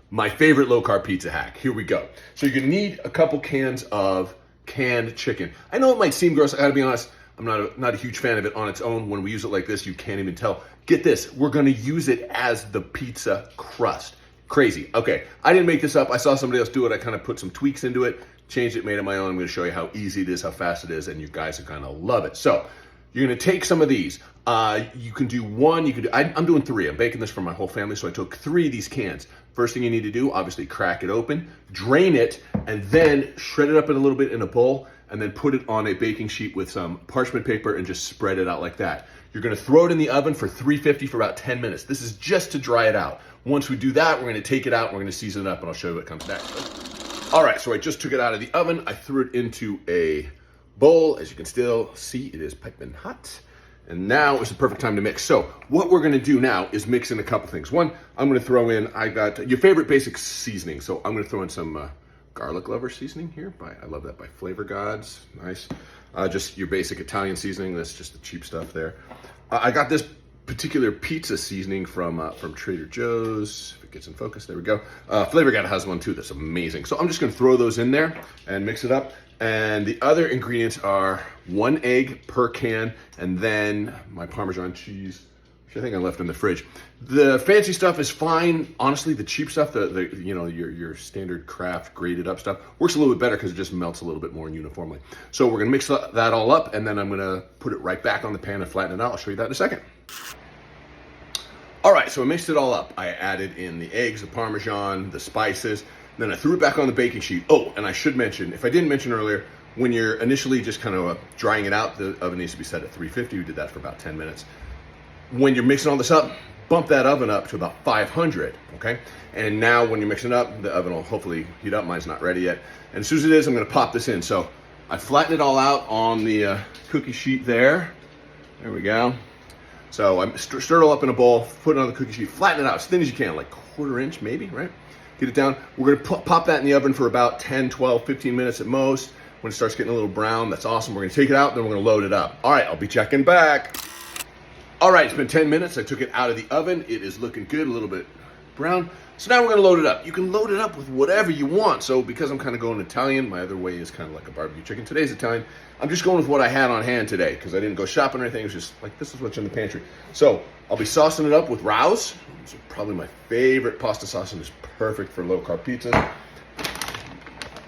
my favorite low-carb pizza hack. Here we go. So you're gonna need a couple cans of canned chicken. I know it might seem gross, I gotta be honest, I'm not a huge fan of it on its own. When we use it like this, you can't even tell. Get this, we're gonna use it as the pizza crust. Crazy. Okay, I didn't make this up. I saw somebody else do it. I kind of put some tweaks into it, changed it, made it my own. I'm gonna show you how easy it is, how fast it is, and you guys are gonna love it. So you're gonna take some of these. You can do one, I'm doing 3. I'm baking this for my whole family, so I took 3 of these cans. First thing you need to do, obviously crack it open, drain it, and then shred it up in a little bit in a bowl, and then put it on a baking sheet with some parchment paper and just spread it out like that. You're gonna throw it in the oven for 350 for about 10 minutes. This is just to dry it out. Once we do that, we're gonna take it out, we're gonna season it up, and I'll show you what comes next. All right, so I just took it out of the oven. I threw it into a bowl. As you can still see, it is piping hot. And now is the perfect time to mix. So what we're gonna do now is mix in a couple things. One, I'm gonna throw in, I got your favorite basic seasoning. So I'm gonna throw in some garlic lover seasoning here. I love that by Flavor Gods, nice. Just your basic Italian seasoning, that's just the cheap stuff there. I got this particular pizza seasoning from Trader Joe's. If it gets in focus, there we go. Flavor God has one too, that's amazing. So I'm just gonna throw those in there and mix it up. And the other ingredients are 1 egg per can, and then my Parmesan cheese, which I think I left in the fridge. The fancy stuff is fine. Honestly, the cheap stuff, your standard Kraft grated up stuff, works a little bit better because it just melts a little bit more uniformly. So we're gonna mix that all up, and then I'm gonna put it right back on the pan and flatten it out. I'll show you that in a second. All right, so I mixed it all up. I added in the eggs, the Parmesan, the spices, then I threw it back on the baking sheet. Oh, and I should mention, if I didn't mention earlier, when you're initially just kind of drying it out, the oven needs to be set at 350. We did that for about 10 minutes. When you're mixing all this up, bump that oven up to about 500, okay? And now when you're mixing it up, the oven will hopefully heat up. Mine's not ready yet. And as soon as it is, I'm gonna pop this in. So I flattened it all out on the cookie sheet there. There we go. So I stir it all up in a bowl, put it on the cookie sheet, flatten it out as thin as you can, like 1/4 inch maybe, right? Get it down. We're gonna pop that in the oven for about 10, 12, 15 minutes at most. When it starts getting a little brown, that's awesome. We're gonna take it out, then we're gonna load it up. All right, I'll be checking back. All right, it's been 10 minutes. I took it out of the oven. It is looking good, a little bit brown. So now we're gonna load it up. You can load it up with whatever you want. So because I'm kind of going Italian, my other way is kind of like a barbecue chicken. Today's Italian. I'm just going with what I had on hand today because I didn't go shopping or anything. It was just like, this is what's in the pantry. So I'll be saucing it up with Rao's. It's probably my favorite pasta sauce and it's perfect for low carb pizza.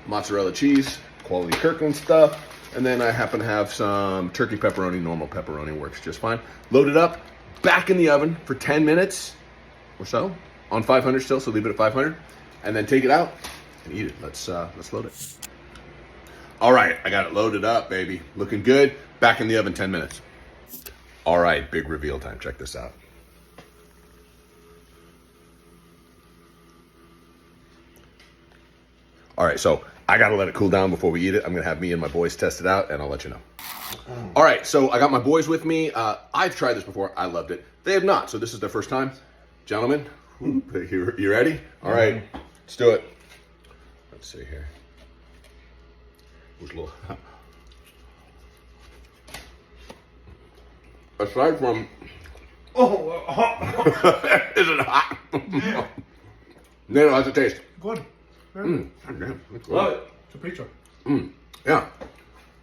Mozzarella cheese, quality Kirkland stuff. And then I happen to have some turkey pepperoni. Normal pepperoni works just fine. Load it up, back in the oven for 10 minutes or so, on 500 still, so leave it at 500. And then take it out and eat it. Let's load it. All right, I got it loaded up, baby. Looking good. Back in the oven 10 minutes. All right, big reveal time. Check this out. All right, so I gotta let it cool down before we eat it. I'm gonna have me and my boys test it out and I'll let you know. All right, so I got my boys with me. I've tried this before, I loved it. They have not, so this is their first time. Gentlemen, you ready? All right, let's do it. Let's see here. Who's a little... Aside from... Is it hot? No, how's it taste? Good. Love it. It's a pizza. Yeah.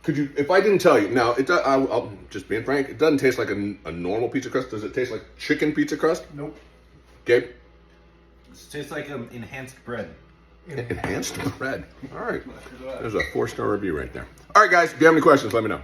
Could you, if I didn't tell you, now, I'll just being frank, it doesn't taste like a normal pizza crust. Does it taste like chicken pizza crust? Nope. Gabe? It tastes like enhanced bread. Enhanced bread. All right. There's a 4-star review right there. All right, guys, if you have any questions, let me know.